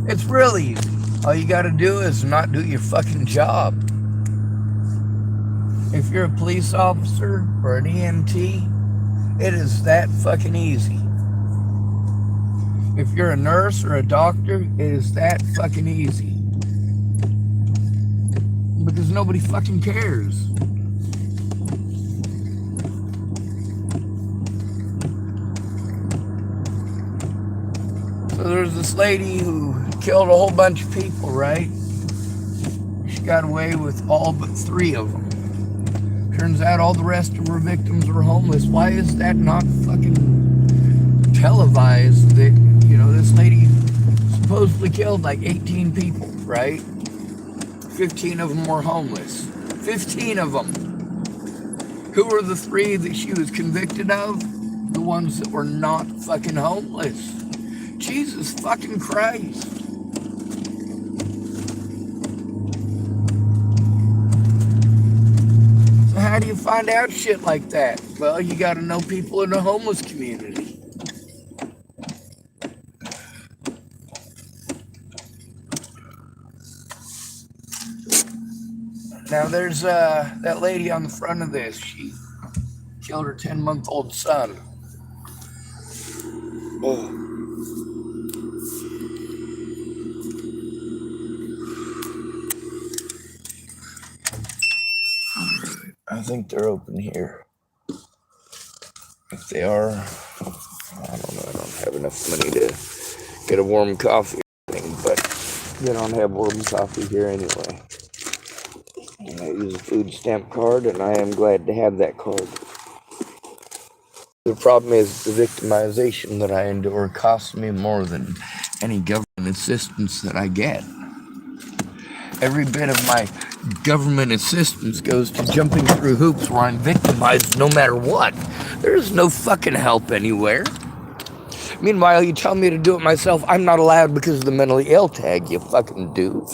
It's really easy. All you gotta do is not do your fucking job. If you're a police officer or an EMT, it is that fucking easy. If you're a nurse or a doctor, it is that fucking easy. Because nobody fucking cares. So there's this lady who killed a whole bunch of people, right? She got away with all but 3 of them. Turns out all the rest of her victims were homeless. Why is that not fucking televised? That, this lady supposedly killed like 18 people, right? 15 of them were homeless. 15 of them. Who were the 3 that she was convicted of? The ones that were not fucking homeless. Jesus fucking Christ. So how do you find out shit like that? Well, you gotta know people in the homeless community. Now there's that lady on the front of this. She killed her 10-month-old son. Oh. I think they're open here. If they are, I don't know. I don't have enough money to get a warm coffee thing, but they don't have warm coffee here anyway. And I use a food stamp card, and I am glad to have that card. The problem is the victimization that I endure costs me more than any government assistance that I get. Every bit of my government assistance goes to jumping through hoops where I'm victimized no matter what. There is no fucking help anywhere. Meanwhile, you tell me to do it myself. I'm not allowed because of the mentally ill tag, you fucking do.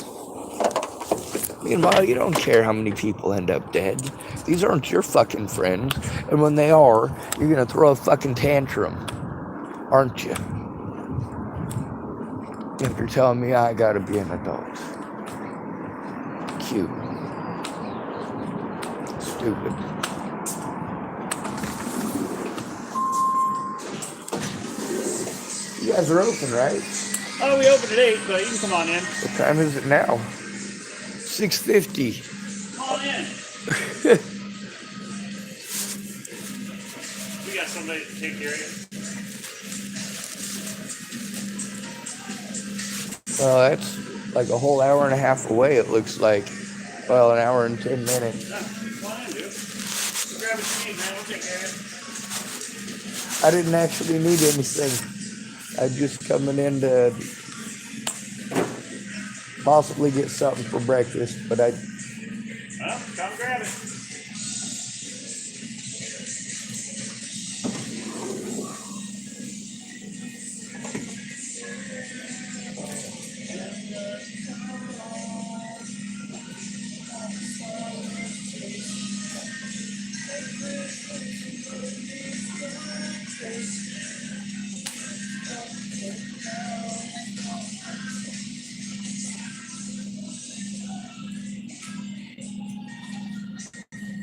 Meanwhile, you don't care how many people end up dead. These aren't your fucking friends. And when they are, you're gonna throw a fucking tantrum. Aren't you? If you're telling me I gotta be an adult. Cute. Stupid. You guys are open, right? Oh, we open at 8, but you can come on in. What time is it now? 6:50. Come on in. We got somebody to take care of you. Well, that's like a whole hour and a half away, it looks like. Well, an hour and 10 minutes. Yeah, come on in, dude. Grab what you need, man. We'll take care of it. I didn't actually need anything. I'm just coming in to possibly get something for breakfast, but Well, come grab it.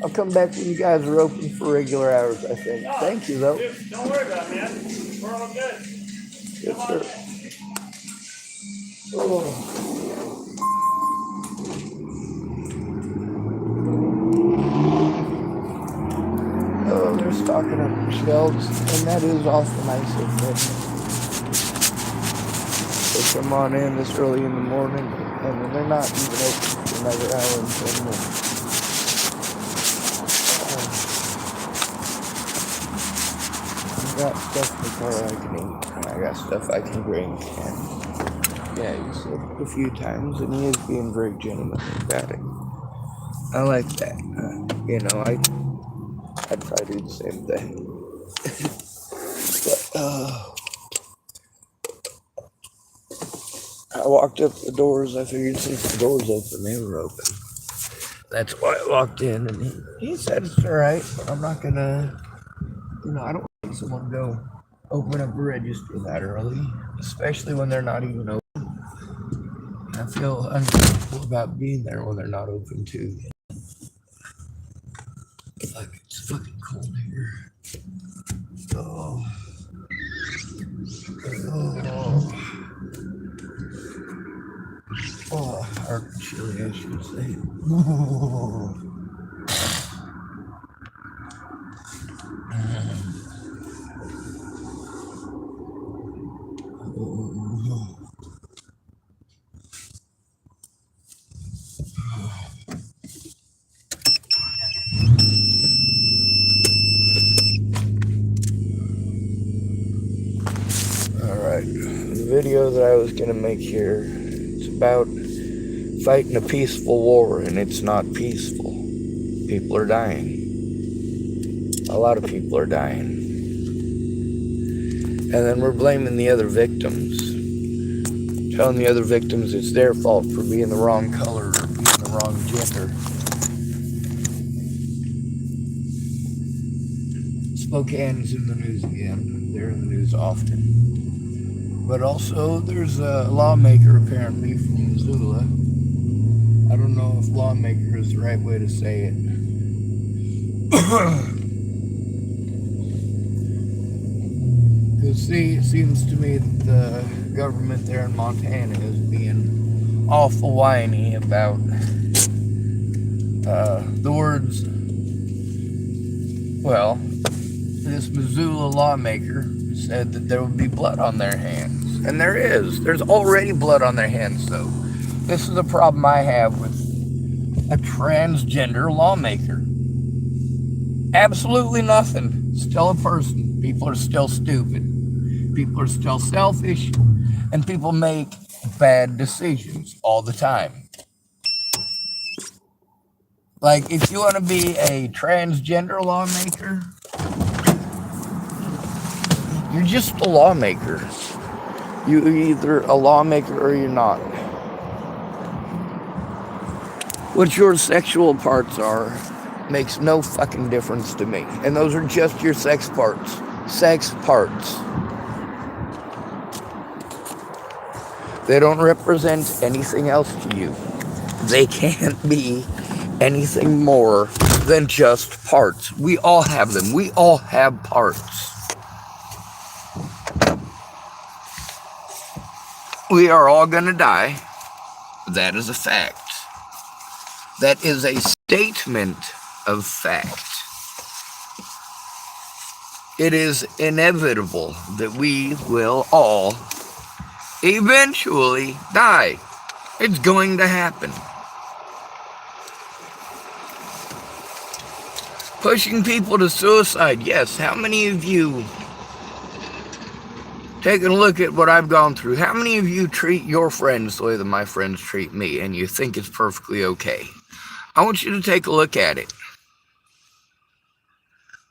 I'll come back when you guys are open for regular hours, I think. Oh, thank you, though. Dude, don't worry about it, man. We're all good. Yes, sir. Oh. Oh, they're stocking up the shelves, and that is awful nice of them. They come on in this early in the morning, and they're not even open for another hour and 10 minutes. I got stuff in the car I can eat, and I got stuff I can drink, and yeah, he's looked a few times, and he is being very gentlemanly about it. I like that. I'd try to do the same thing. But, I walked up the doors. I figured since the doors open, they were open. That's why I walked in, and he said it's all right, but I'm not gonna, I don't want someone to go open up a register that early, especially when they're not even open. I feel uncomfortable about being there when they're not open too. Fuck, it's fucking cold here. Oh. Or chili, I should say. Alright, the video that I was gonna make here, it's about fighting a peaceful war, and it's not peaceful. People are dying. A lot of people are dying. And then we're blaming the other victims. Telling the other victims it's their fault for being the wrong color or being the wrong gender. Spokane's in the news again. They're in the news often. But also, there's a lawmaker apparently from Missoula. I don't know if lawmaker is the right way to say it. Because see, it seems to me that the government there in Montana is being awful whiny about the words. Well, this Missoula lawmaker said that there would be blood on their hands. And there is. There's already blood on their hands, though. This is a problem I have with a transgender lawmaker. Absolutely nothing. Still a person. People are still stupid. People are still selfish. And people make bad decisions all the time. Like, if you want to be a transgender lawmaker, you're just a lawmaker. You're either a lawmaker or you're not. What your sexual parts are makes no fucking difference to me. And those are just your sex parts. Sex parts. They don't represent anything else to you. They can't be anything more than just parts. We all have them. We all have parts. We are all gonna die. That is a fact. That is a statement of fact. It is inevitable that we will all eventually die. It's going to happen. Pushing people to suicide, yes. How many of you, taking a look at what I've gone through, how many of you treat your friends the way that my friends treat me and you think it's perfectly okay? I want you to take a look at it.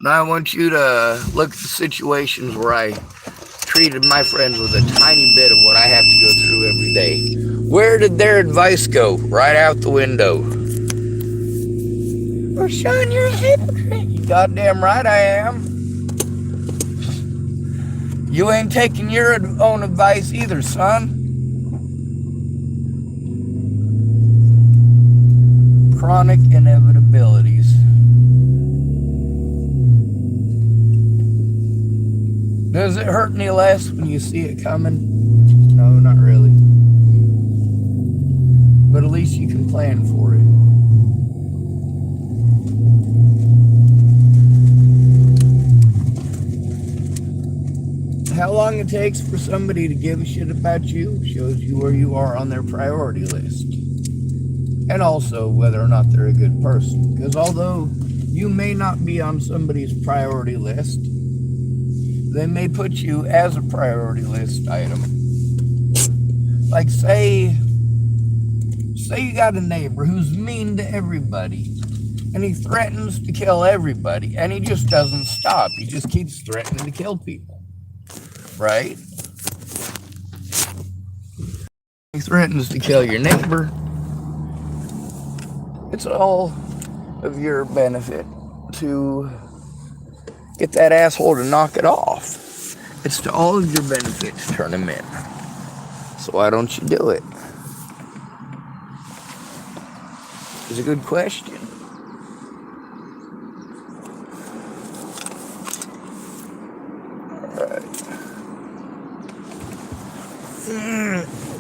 Now I want you to look at the situations where I treated my friends with a tiny bit of what I have to go through every day. Where did their advice go? Right out the window. Well, Sean, you're a hypocrite. You goddamn right I am. You ain't taking your own advice either, son. Chronic inevitabilities. Does it hurt any less when you see it coming? No, not really. But at least you can plan for it. How long it takes for somebody to give a shit about you shows you where you are on their priority list. And also whether or not they're a good person. Because although you may not be on somebody's priority list, they may put you as a priority list item. Like say you got a neighbor who's mean to everybody. And he threatens to kill everybody. And he just doesn't stop. He just keeps threatening to kill people. Right? He threatens to kill your neighbor. It's all of your benefit to get that asshole to knock it off. It's to all of your benefit to turn him in. So why don't you do it? is a good question. Alright.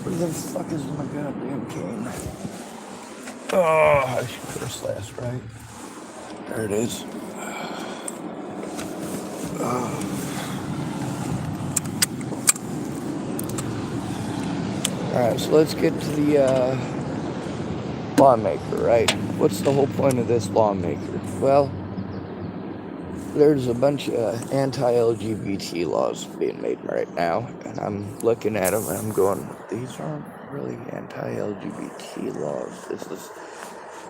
Where the fuck is my goddamn cane? Oh, I should put this last, right? There it is. Alright, so let's get to the lawmaker, right? What's the whole point of this lawmaker? Well, there's a bunch of anti-LGBT laws being made right now, and I'm looking at them and I'm going, these aren't really anti-LGBT laws. This is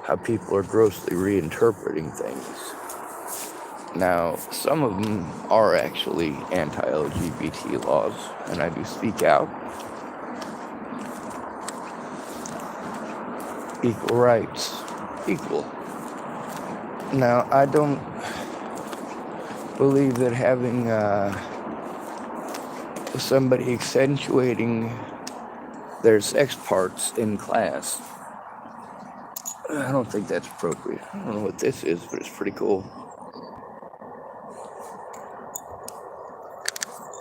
how people are grossly reinterpreting things. Now, some of them are actually anti-LGBT laws, and I do speak out. Equal rights. Equal. Now, I don't believe that having somebody accentuating their sex parts in class, I don't think that's appropriate. I don't know what this is, but it's pretty cool.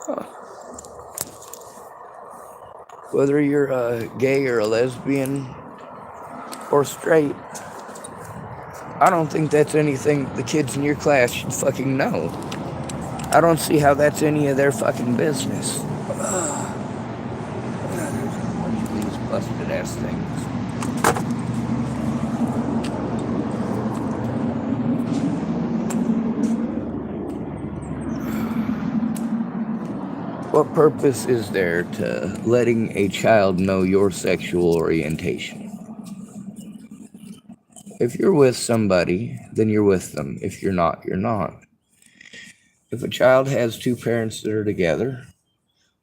Huh. Whether you're gay or a lesbian or straight, I don't think that's anything the kids in your class should fucking know. I don't see how that's any of their fucking business. There's a bunch of these busted ass things. What purpose is there to letting a child know your sexual orientation? If you're with somebody, then you're with them. If you're not, you're not. If a child has two parents that are together,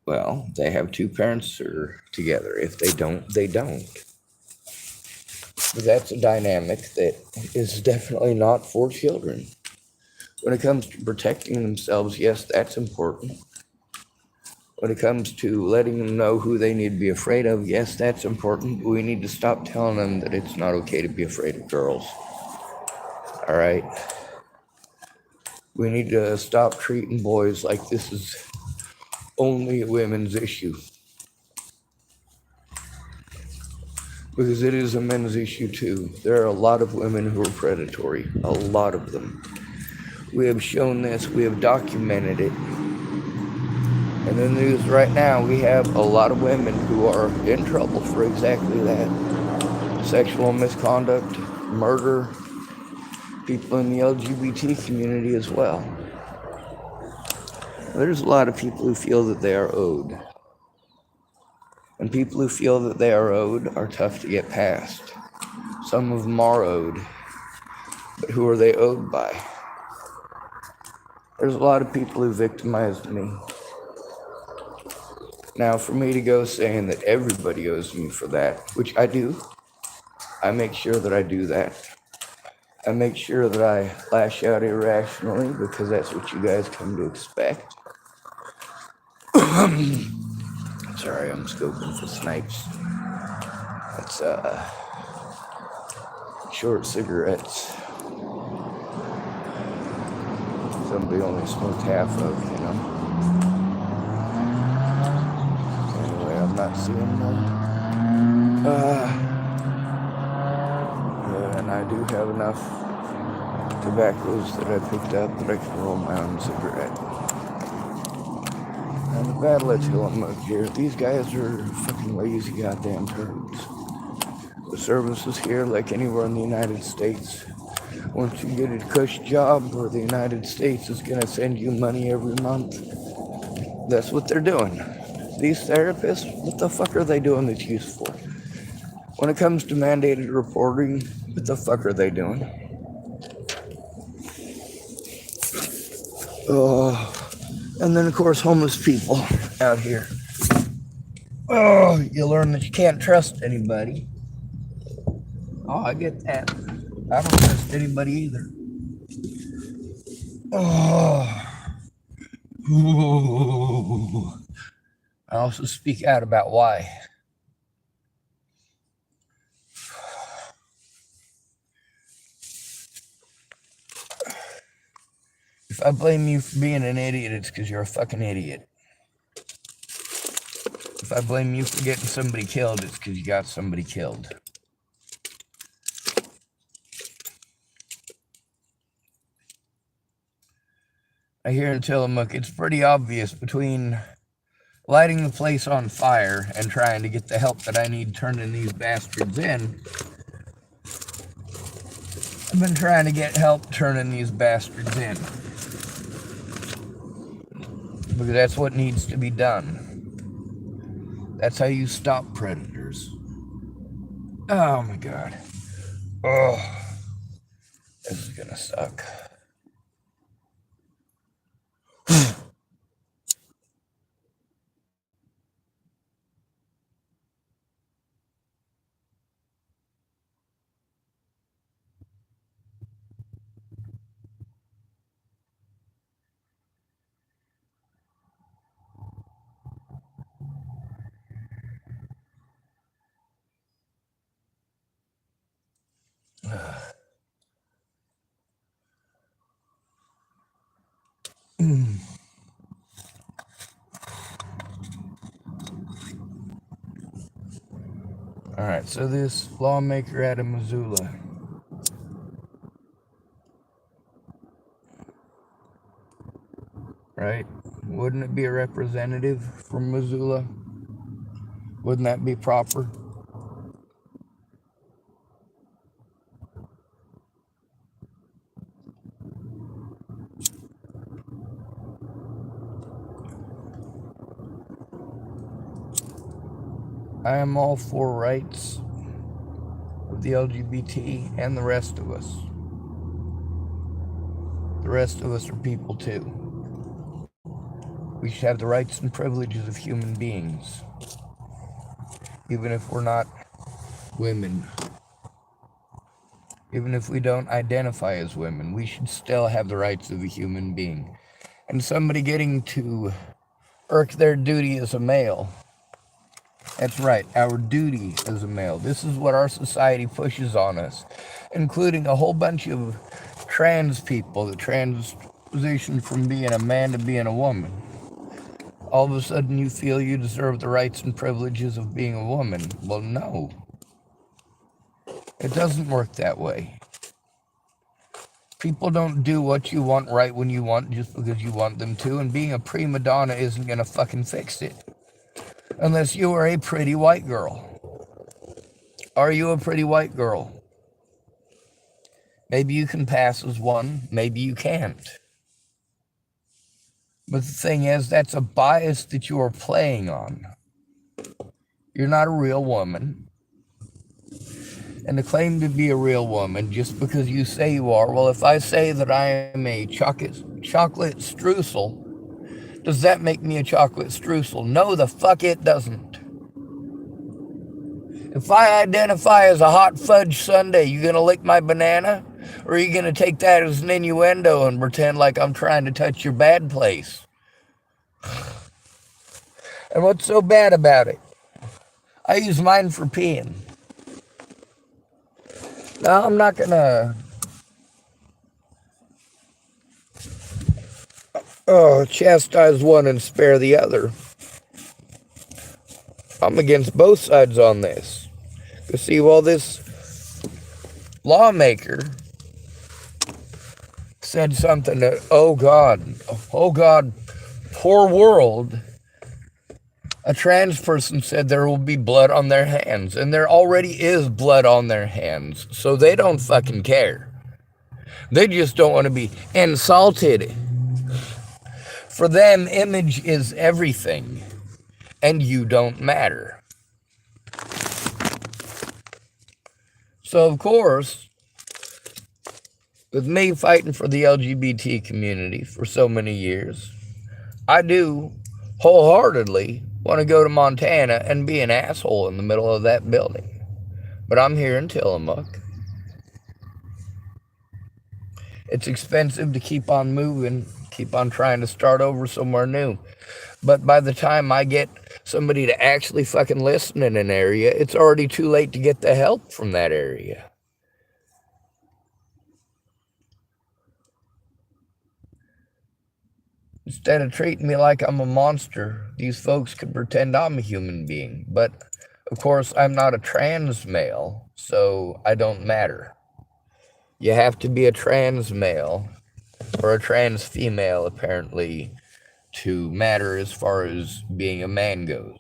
well, they have two parents that are together. If they don't, they don't. But that's a dynamic that is definitely not for children. When it comes to protecting themselves, yes, that's important. When it comes to letting them know who they need to be afraid of, yes, that's important. We need to stop telling them that it's not okay to be afraid of girls. All right? We need to stop treating boys like this is only a women's issue. Because it is a men's issue too. There are a lot of women who are predatory. A lot of them. We have shown this. We have documented it. And in the news right now, we have a lot of women who are in trouble for exactly that. Sexual misconduct, murder, people in the LGBT community as well. There's a lot of people who feel that they are owed. And people who feel that they are owed are tough to get past. Some of them are owed. But who are they owed by? There's a lot of people who victimized me. Now, for me to go saying that everybody owes me for that, which I do, I make sure that I do that. I make sure that I lash out irrationally because that's what you guys come to expect. Sorry, I'm scoping for snipes. That's short cigarettes. Somebody only smoked half of, you know. Anyway, I'm not seeing them. And I do have enough tobaccos that I picked up that I can roll my own cigarette. And the battle at Tillamook here, these guys are fucking lazy goddamn turds. The services here, like anywhere in the United States, once you get a cush job where the United States is gonna send you money every month, that's what they're doing. These therapists, what the fuck are they doing that's useful? When it comes to mandated reporting, what the fuck are they doing? And then, of course, homeless people out here. Oh, you learn that you can't trust anybody. Oh, I get that. I don't trust anybody either. Ooh. I also speak out about why. If I blame you for being an idiot, it's because you're a fucking idiot. If I blame you for getting somebody killed, it's because you got somebody killed. I hear in Tillamook, it's pretty obvious between lighting the place on fire and trying to get the help that I need turning these bastards in. I've been trying to get help turning these bastards in. Because that's what needs to be done. That's how you stop predators. Oh my god. Oh, this is gonna suck. Alright, so this lawmaker out of Missoula. Right? Wouldn't it be a representative from Missoula? Wouldn't that be proper? I am all for rights of the LGBT and the rest of us. The rest of us are people too. We should have the rights and privileges of human beings, even if we're not women. Even if we don't identify as women, we should still have the rights of a human being. And somebody getting to irk their duty as a male. That's right, our duty as a male. This is what our society pushes on us, including a whole bunch of trans people that transition from being a man to being a woman. All of a sudden you feel you deserve the rights and privileges of being a woman. Well, no. It doesn't work that way. People don't do what you want right when you want just because you want them to, and being a prima donna isn't gonna fucking fix it. Unless you are a pretty white girl. Are you a pretty white girl? Maybe you can pass as one, maybe you can't. But the thing is, that's a bias that you are playing on. You're not a real woman. And to claim to be a real woman just because you say you are, well, if I say that I am a chocolate streusel, does that make me a chocolate streusel? No, the fuck it doesn't. If I identify as a hot fudge sundae, you gonna lick my banana? Or are you gonna take that as an innuendo and pretend like I'm trying to touch your bad place? And what's so bad about it? I use mine for peeing. No, I'm not gonna chastise one and spare the other. I'm against both sides on this. You see, while this lawmaker said something that, oh God, poor world, a trans person said there will be blood on their hands, and there already is blood on their hands, so they don't fucking care. They just don't want to be insulted. For them, image is everything, and you don't matter. So, of course, with me fighting for the LGBT community for so many years, I do wholeheartedly want to go to Montana and be an asshole in the middle of that building. But I'm here in Tillamook. It's expensive to keep on moving, keep on trying to start over somewhere new. But by the time I get somebody to actually fucking listen in an area, it's already too late to get the help from that area. Instead of treating me like I'm a monster, these folks can pretend I'm a human being. But, of course, I'm not a trans male, so I don't matter. You have to be a trans male, or a trans female, apparently, to matter as far as being a man goes.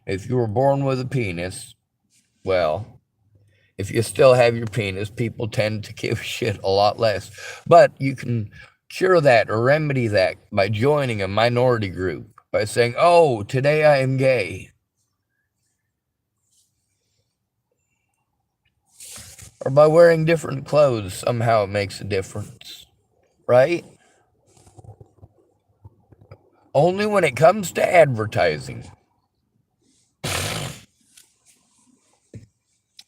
If you were born with a penis, well, if you still have your penis, people tend to give a shit a lot less. But you can cure that or remedy that by joining a minority group, by saying, oh, today I am gay. Or by wearing different clothes, somehow it makes a difference, right? Only when it comes to advertising.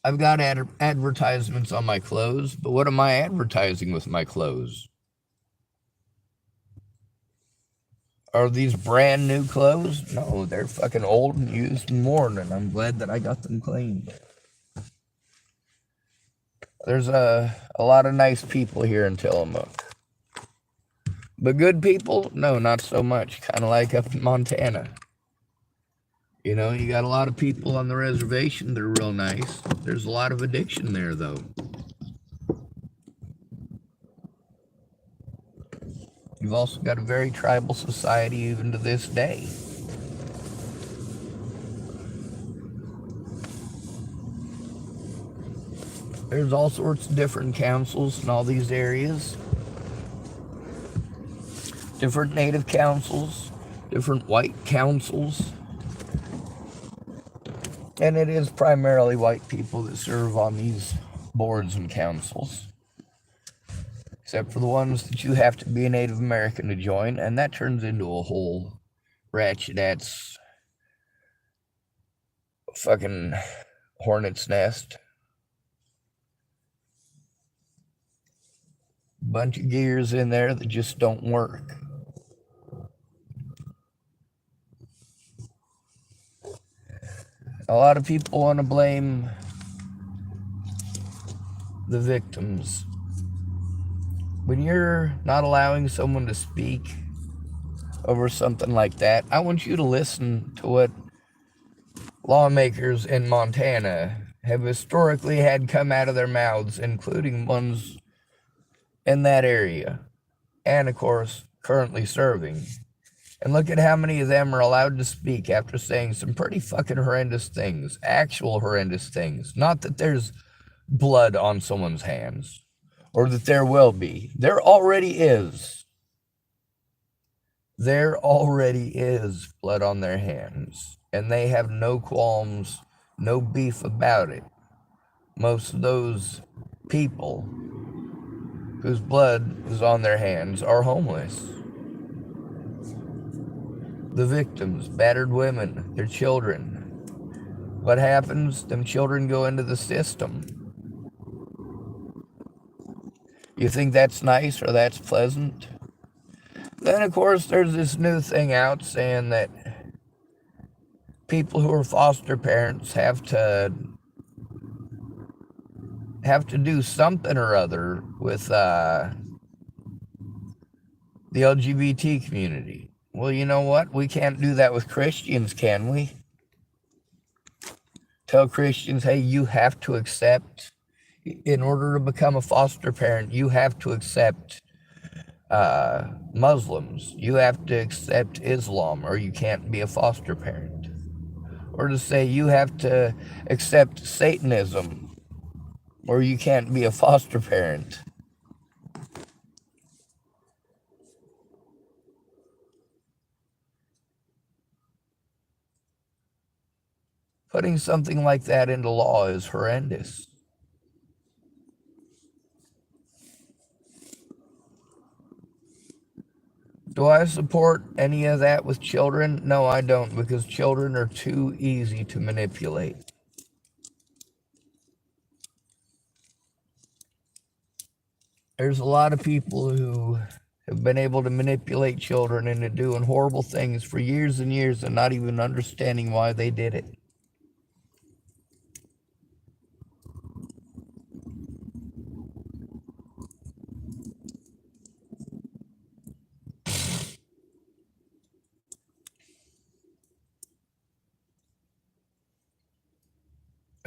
I've got advertisements on my clothes, but what am I advertising with my clothes? Are these brand new clothes? No, they're fucking old and used and worn, and I'm glad that I got them cleaned. There's a lot of nice people here in Tillamook. But good people? No, not so much. Kind of like up in Montana. You know, you got a lot of people on the reservation that are real nice. There's a lot of addiction there, though. You've also got a very tribal society even to this day. There's all sorts of different councils in all these areas. Different native councils, different white councils. And it is primarily white people that serve on these boards and councils. Except for the ones that you have to be a Native American to join, and that turns into a whole ratchet-ass fucking hornet's nest. Bunch of gears in there that just don't work. A lot of people want to blame the victims. When you're not allowing someone to speak over something like that, I want you to listen to what lawmakers in Montana have historically had come out of their mouths, including ones in that area, and of course, currently serving. And look at how many of them are allowed to speak after saying some pretty fucking horrendous things, actual horrendous things. Not that there's blood on someone's hands, or that there will be. There already is. There already is blood on their hands, and they have no qualms, no beef about it. Most of those people whose blood is on their hands are homeless. The victims, battered women, their children. What happens? Them children go into the system. You think that's nice or that's pleasant? Then, of course, there's this new thing out saying that people who are foster parents have to do something or other with the LGBT community. Well, you know what? We can't do that with Christians, can we? Tell Christians, hey, you have to accept, in order to become a foster parent, you have to accept Muslims. You have to accept Islam, or you can't be a foster parent. Or to say you have to accept Satanism, or you can't be a foster parent. Putting something like that into law is horrendous. Do I support any of that with children? No, I don't, because children are too easy to manipulate. There's a lot of people who have been able to manipulate children into doing horrible things for years and years and not even understanding why they did it.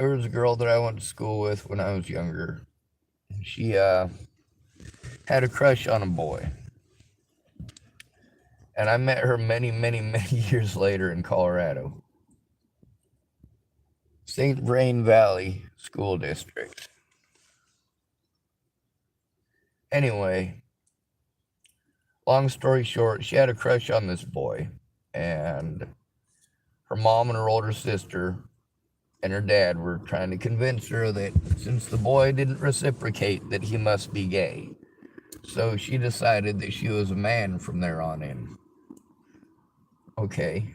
There was a girl that I went to school with when I was younger. She had a crush on a boy. And I met her many, many, many years later in Colorado. St. Vrain Valley School District. Anyway, long story short, she had a crush on this boy. And her mom and her older sister and her dad were trying to convince her that since the boy didn't reciprocate, that he must be gay. So she decided that she was a man from there on in. Okay.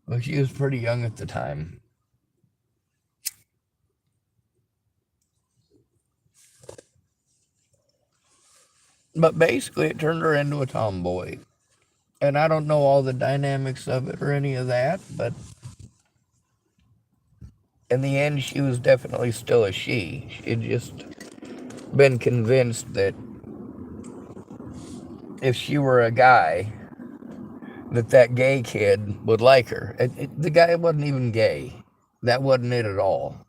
Well, she was pretty young at the time. But basically, it turned her into a tomboy. And I don't know all the dynamics of it or any of that, but in the end, she was definitely still a she. She had just been convinced that if she were a guy, that gay kid would like her. The guy wasn't even gay. That wasn't it at all.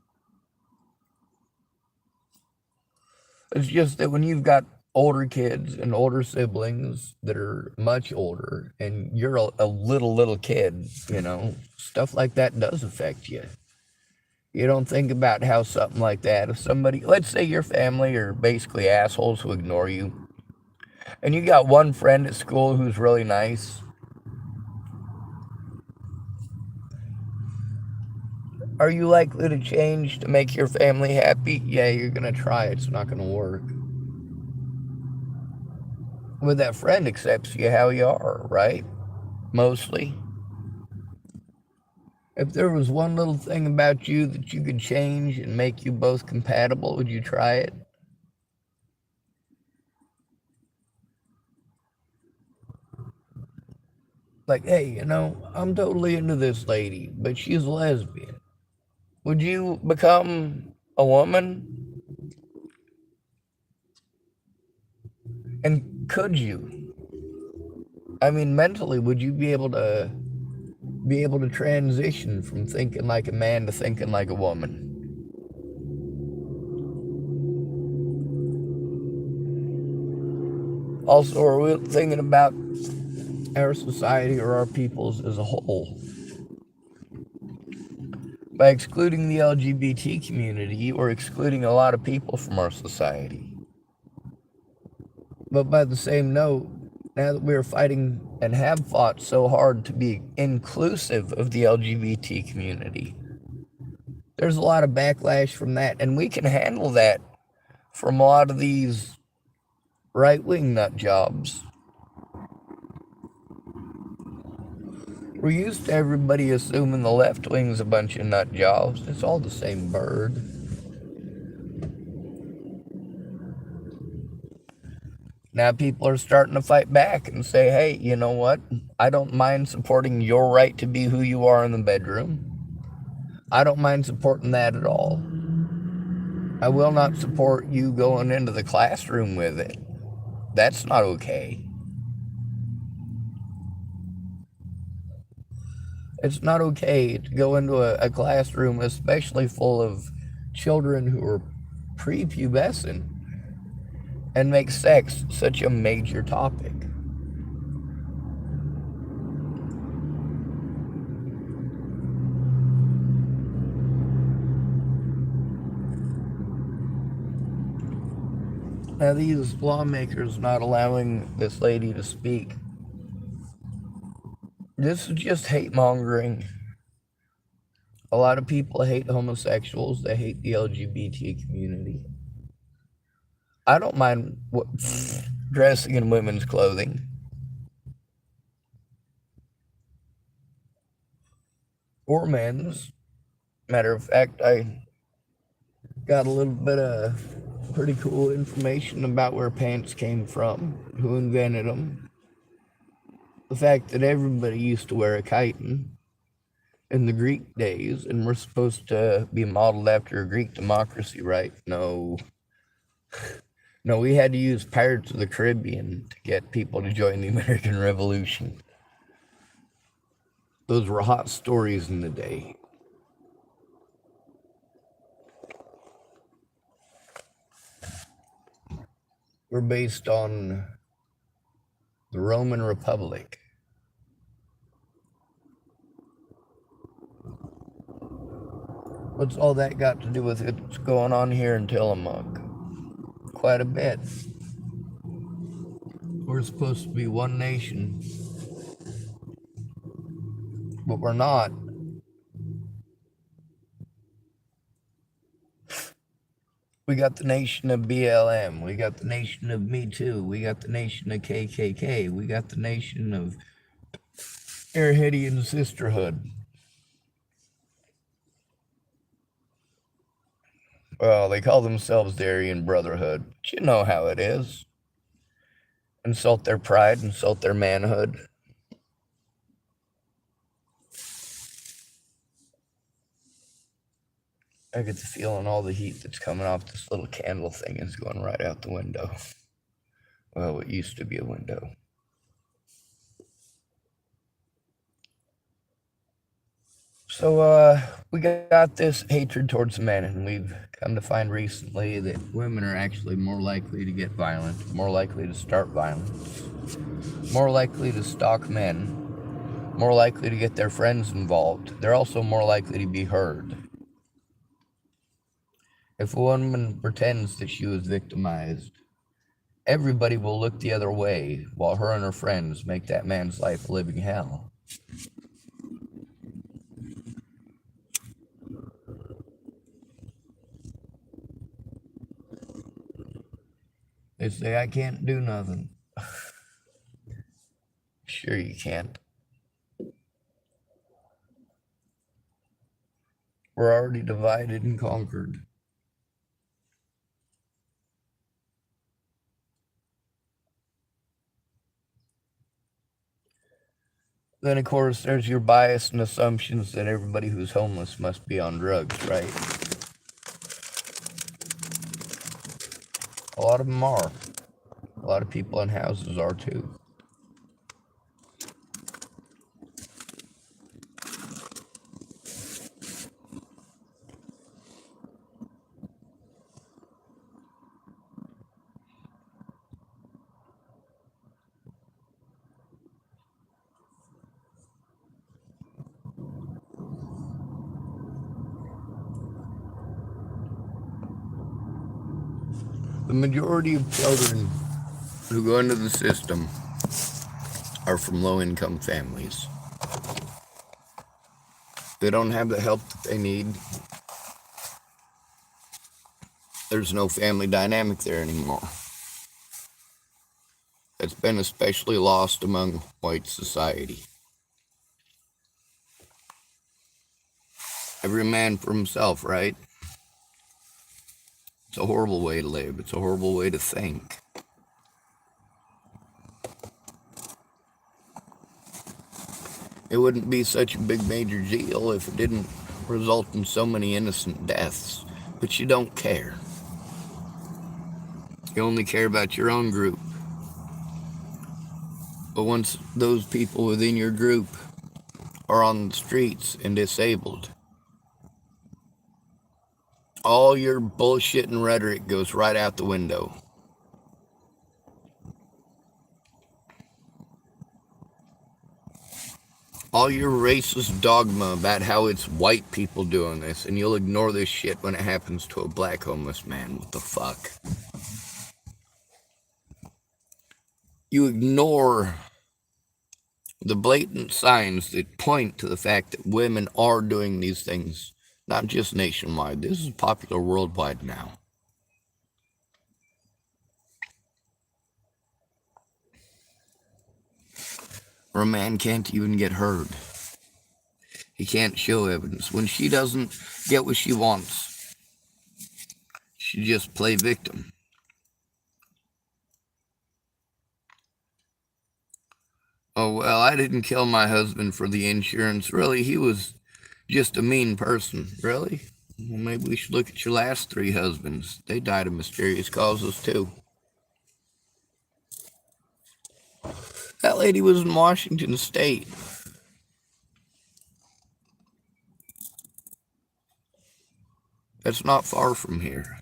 It's just that when you've got older kids and older siblings that are much older and you're a little kid, stuff like that does affect you. You don't think about how something like that, if somebody, let's say your family are basically assholes who ignore you, and you got one friend at school who's really nice, are you likely to change to make your family happy? Yeah, you're going to try. It's not going to work. But that friend accepts you how you are, right? Mostly. If there was one little thing about you that you could change and make you both compatible, would you try it? Like, hey, I'm totally into this lady, but she's a lesbian. Would you become a woman? And could you? I mean, mentally, would you be able to transition from thinking like a man to thinking like a woman? Also, are we thinking about our society or our peoples as a whole? By excluding the LGBT community, we're excluding a lot of people from our society. But by the same note, now that we're fighting and have fought so hard to be inclusive of the LGBT community, there's a lot of backlash from that, and we can handle that from a lot of these right-wing nut jobs. We're used to everybody assuming the left wing's a bunch of nut jobs. It's all the same bird. Now people are starting to fight back and say, hey, you know what? I don't mind supporting your right to be who you are in the bedroom. I don't mind supporting that at all. I will not support you going into the classroom with it. That's not okay. It's not okay to go into a classroom, especially full of children who are prepubescent, and make sex such a major topic. Now, these lawmakers not allowing this lady to speak, this is just hate mongering. A lot of people hate homosexuals. They hate the LGBT community. I don't mind dressing in women's clothing. Or men's. Matter of fact, I got a little bit of pretty cool information about where pants came from, who invented them. The fact that everybody used to wear a chiton in the Greek days, and we're supposed to be modeled after a Greek democracy, right? No. No, we had to use Pirates of the Caribbean to get people to join the American Revolution. Those were hot stories in the day. We're based on the Roman Republic. What's all that got to do with what's going on here in Tillamook? Quite a bit. We're supposed to be one nation, but we're not. We got the nation of BLM. We got the nation of Me Too. We got the nation of KKK. We got the nation of Airheadian Sisterhood. Well, they call themselves the Aryan Brotherhood. But you know how it is. Insult their pride, insult their manhood. I get the feeling all the heat that's coming off this little candle thing is going right out the window. Well, it used to be a window. So, we got this hatred towards men, and we've come to find recently that women are actually more likely to get violent, more likely to start violence, more likely to stalk men, more likely to get their friends involved. They're also more likely to be heard. If a woman pretends that she was victimized, everybody will look the other way while her and her friends make that man's life a living hell. They say, I can't do nothing. Sure you can't. We're already divided and conquered. Then, of course, there's your bias and assumptions that everybody who's homeless must be on drugs, right? A lot of them are. A lot of people in houses are too. The majority of children who go into the system are from low-income families. They don't have the help that they need. There's no family dynamic there anymore. It's been especially lost among white society. Every man for himself, right? It's a horrible way to live. It's a horrible way to think. It wouldn't be such a big major deal if it didn't result in so many innocent deaths. But you don't care. You only care about your own group. But once those people within your group are on the streets and disabled, all your bullshit and rhetoric goes right out the window. All your racist dogma about how it's white people doing this, and you'll ignore this shit when it happens to a black homeless man. What the fuck? You ignore the blatant signs that point to the fact that women are doing these things, not just nationwide. This is popular worldwide now. Where a man can't even get heard. He can't show evidence. When she doesn't get what she wants, she just play victim. Oh, well, I didn't kill my husband for the insurance. Really, he was just a mean person. Really? Well, maybe we should look at your last 3 husbands. They died of mysterious causes, too. That lady was in Washington State. That's not far from here.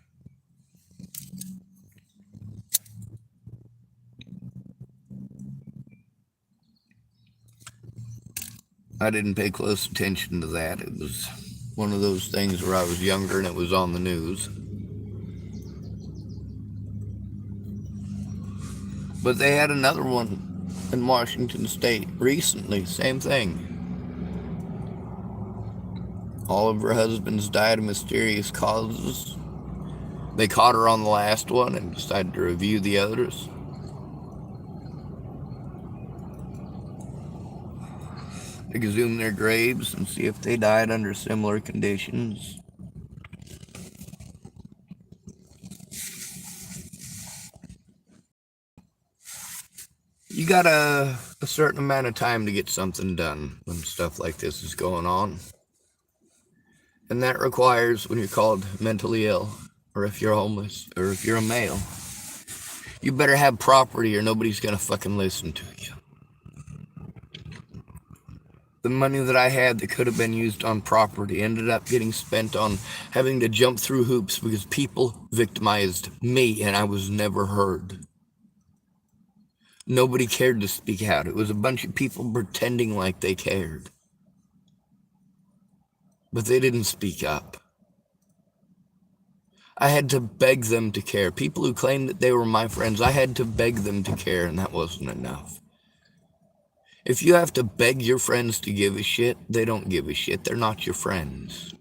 I didn't pay close attention to that. It was one of those things where I was younger and it was on the news. But they had another one in Washington State recently, same thing. All of her husbands died of mysterious causes. They caught her on the last one and decided to review the others. Exhume their graves and see if they died under similar conditions. You got a certain amount of time to get something done when stuff like this is going on. And that requires, when you're called mentally ill, or if you're homeless, or if you're a male, you better have property or nobody's gonna fucking listen to you. The money that I had that could have been used on property ended up getting spent on having to jump through hoops because people victimized me and I was never heard. Nobody cared to speak out. It was a bunch of people pretending like they cared. But they didn't speak up. I had to beg them to care. People who claimed that they were my friends, I had to beg them to care, and that wasn't enough. If you have to beg your friends to give a shit, they don't give a shit. They're not your friends.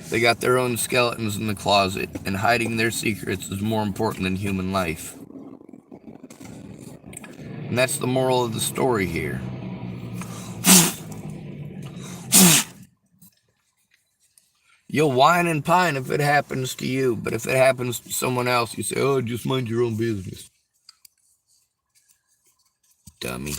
They got their own skeletons in the closet, and hiding their secrets is more important than human life. And that's the moral of the story here. You'll whine and pine if it happens to you, but if it happens to someone else, you say, oh, just mind your own business. Dummy.